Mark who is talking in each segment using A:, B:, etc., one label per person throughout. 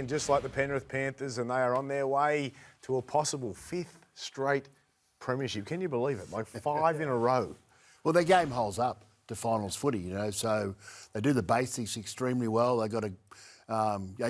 A: just like the Penrith Panthers, and they are on their way to a possible 5th straight premiership. Can you believe it? Like 5 in a row.
B: Well, their game holds up to finals footy, you know, so they do the basics extremely well. They've got a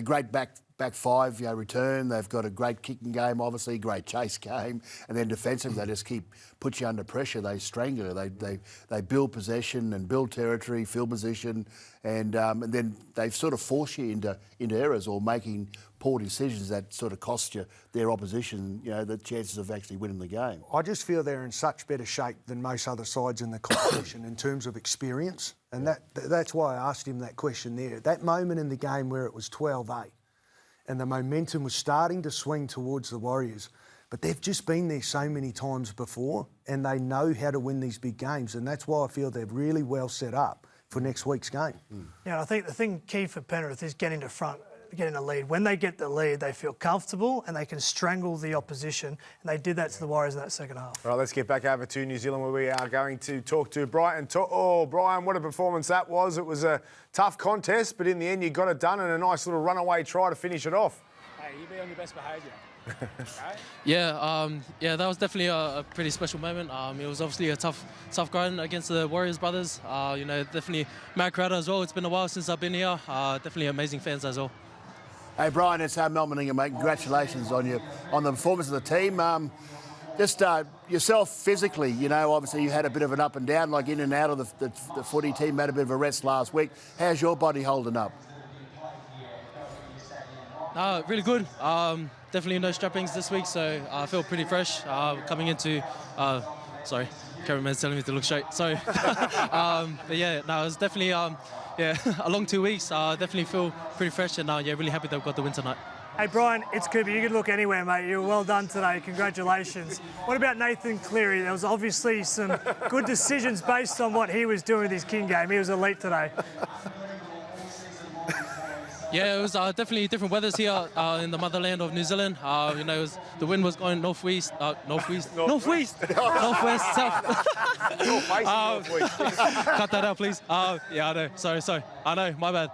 B: great back five, return. They've got a great kicking game, obviously, great chase game, and then defensive, they just put you under pressure. They strangle you. They build possession and build territory, field position, and then they sort of force you into errors or making poor decisions that sort of cost you their opposition, the chances of actually winning the game.
C: I just feel they're in such better shape than most other sides in the competition in terms of experience, and that's why I asked him that question there. That moment in the game where it was 12-8 and the momentum was starting to swing towards the Warriors, but they've just been there so many times before and they know how to win these big games, and that's why I feel they're really well set up for next week's game.
D: Yeah, I think the thing key for Penrith is getting to front, getting a lead. When they get the lead, they feel comfortable and they can strangle the opposition, and they did that to the Warriors in that second half.
A: All right, let's get back over to New Zealand, where we are going to talk to Brian. Oh, Brian, what a performance that was. It was a tough contest, but in the end you got it done, and a nice little runaway try to finish it off.
E: Hey, you be on your best behaviour.
F: Yeah, that was definitely a pretty special moment. It was obviously a tough grind against the Warriors brothers. Definitely mad crowd as well. It's been a while since I've been here. Definitely amazing fans as well.
B: Hey, Brian, it's Mel Meninga, mate. Congratulations on the performance of the team. Just yourself physically, obviously you had a bit of an up and down, like in and out of the footy team, had a bit of a rest last week. How's your body holding up?
F: Really good. Definitely no strappings this week, so I feel pretty fresh coming into... sorry, cameraman's telling me to look straight. Sorry. But yeah, no, it was definitely a long 2 weeks. Definitely feel pretty fresh, and really happy that we've got the win tonight.
D: Hey, Brian, it's Cooper. You can look anywhere, mate. You were well done today. Congratulations. What about Nathan Cleary? There was obviously some good decisions based on what he was doing with his king game. He was elite today.
F: Yeah, it was definitely different weathers here in the motherland of New Zealand. The wind was going northwest, south. Cut that out, please. Yeah, I know. Sorry. I know, my bad.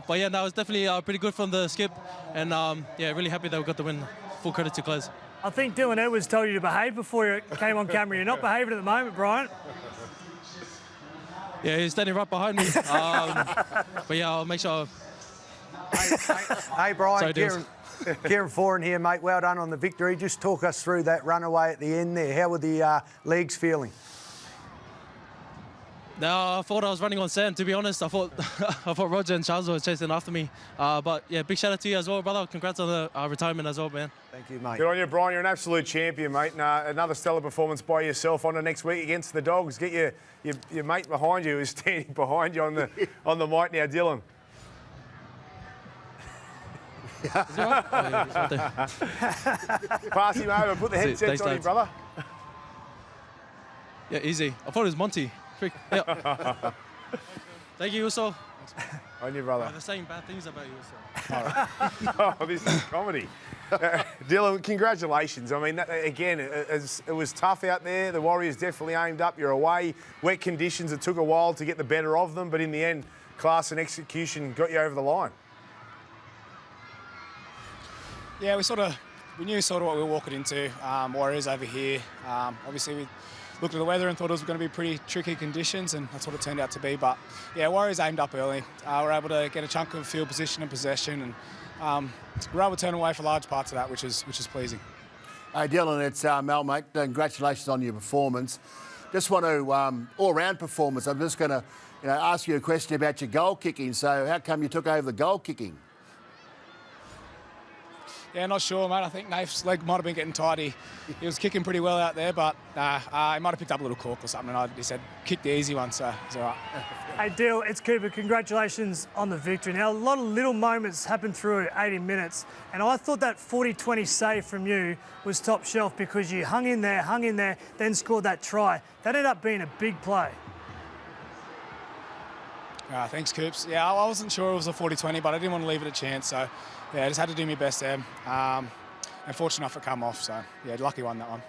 F: But yeah, no, it was definitely pretty good from the skip, and really happy that we got the win. Full credit to Close.
D: I think Dylan Edwards told you to behave before you came on camera. You're not behaving at the moment, Brian.
F: Yeah, he's standing right behind me. But yeah, I'll make sure.
C: Hey, Brian, Kieran Foran here, mate. Well done on the victory. Just talk us through that runaway at the end there. How were the legs feeling?
F: No, I thought I was running on sand, to be honest. I thought Roger and Charles were chasing after me. But yeah, big shout out to you as well, brother. Congrats on the retirement as well, man.
C: Thank you, mate.
A: Good on you, Brian. You're an absolute champion, mate. And, another stellar performance by yourself on the next week against the Dogs. Get your mate behind you who's standing behind you on the mic now, Dylan.
F: Is he right? Oh, yeah, he's right there.
A: Pass him over. Put the headsets on him, brother.
F: Yeah, easy. I thought it was Monty. Freak. Yeah. Thank you, Uso.
A: On you, brother.
F: They're saying bad things about you, Uso.
A: Oh, this is comedy. Dylan, congratulations. I mean, again, it was tough out there. The Warriors definitely aimed up. You're away. Wet conditions. It took a while to get the better of them, but in the end, class and execution got you over the line.
E: Yeah, we knew sort of what we were walking into. Warriors over here. Obviously, we looked at the weather and thought it was going to be pretty tricky conditions, and that's what it turned out to be. But yeah, Warriors aimed up early. We're able to get a chunk of field position and possession, and we're able to turn away for large parts of that, which is pleasing.
B: Hey, Dylan, it's Mel, mate. Congratulations on your performance. Just want to all-round performance. I'm just going to ask you a question about your goal kicking. So how come you took over the goal kicking?
E: Yeah, not sure, mate. I think Nafe's leg might have been getting tight. He was kicking pretty well out there, but he might have picked up a little cork or something. And he said, kick the easy one, so it's all right.
D: Hey, Dill, it's Cooper. Congratulations on the victory. Now, a lot of little moments happened through 80 minutes, and I thought that 40-20 save from you was top shelf because you hung in there, then scored that try. That ended up being a big play.
E: Thanks, Coops. Yeah, I wasn't sure it was a 40-20, but I didn't want to leave it a chance, so yeah, I just had to do my best there. And fortunate enough it come off, so yeah, lucky one, that one.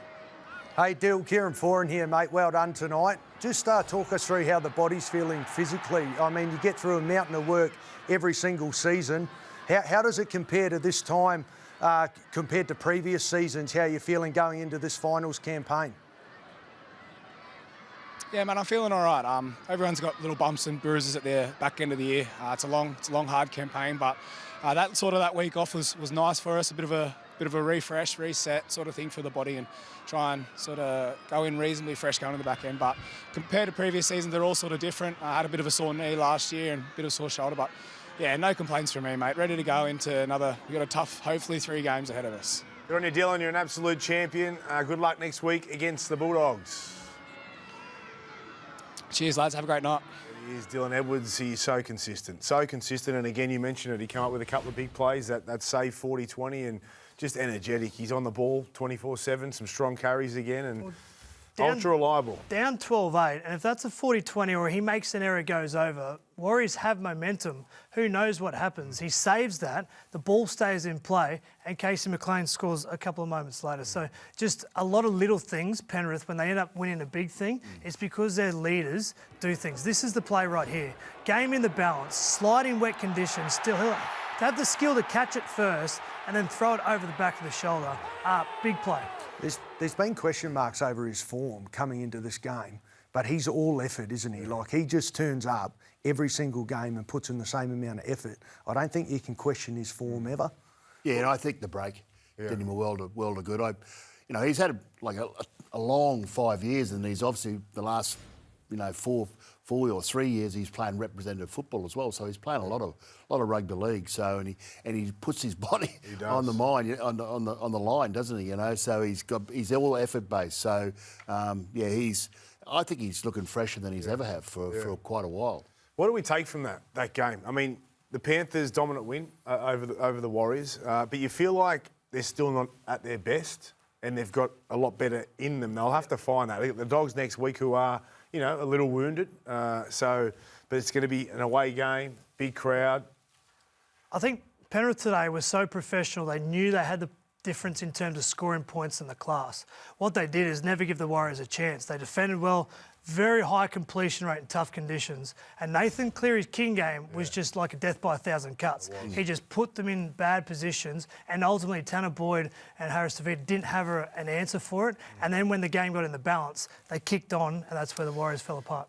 C: Hey, Dill, Kieran Foran here, mate. Well done tonight. Just talk us through how the body's feeling physically. I mean, you get through a mountain of work every single season. How does it compare to this time, compared to previous seasons? How are you feeling going into this finals campaign?
E: Yeah, man, I'm feeling all right. Everyone's got little bumps and bruises at their back end of the year. It's a long, hard campaign, but that week off was nice for us. A bit of a refresh, reset sort of thing for the body, and try and sort of go in reasonably fresh going to the back end. But compared to previous seasons, they're all sort of different. I had a bit of a sore knee last year and a bit of a sore shoulder, but yeah, no complaints from me, mate. Ready to go into another. We've got a tough, hopefully 3 games ahead of us.
A: Good on you, Dylan. You're an absolute champion. Good luck next week against the Bulldogs.
E: Cheers, lads. Have a great night.
A: He is Dylan Edwards. He's so consistent. And again, you mentioned it. He came up with a couple of big plays, that save 40-20, and just energetic. He's on the ball 24/7, some strong carries again, and ultra reliable.
D: Down 12-8, and if that's a 40-20 or he makes an error, goes over, Warriors have momentum. Who knows what happens? He saves that, the ball stays in play, and Casey McLean scores a couple of moments later. So just a lot of little things, Penrith, when they end up winning a big thing, it's because their leaders do things. This is the play right here. Game in the balance, sliding wet conditions, still to have the skill to catch it first and then throw it over the back of the shoulder. Big play.
C: There's been question marks over his form coming into this game, but he's all effort, isn't he? Like, he just turns up every single game and puts in the same amount of effort. I don't think you can question his form ever.
B: Yeah, and I think the break did him a world of good. He's had a long 5 years, and he's obviously the last 4 or 3 years he's playing representative football as well. So he's playing a lot of rugby league. So and he puts his body on the on the line, doesn't he? So he's all effort based. So I think he's looking fresher than he's ever have for quite a while.
A: What do we take from that game? I mean, the Panthers' dominant win over the Warriors, but you feel like they're still not at their best, and they've got a lot better in them. They'll have to find that. They got the Dogs next week, who are a little wounded. But it's going to be an away game, big crowd.
D: I think Penrith today was so professional. They knew they had the difference in terms of scoring points in the class. What they did is never give the Warriors a chance. They defended well, very high completion rate in tough conditions. And Nathan Cleary's king game was just like a death by 1,000 cuts. He just put them in bad positions, and ultimately Tanner Boyd and Harris Tavita didn't have an answer for it. And then when the game got in the balance, they kicked on, and that's where the Warriors fell apart.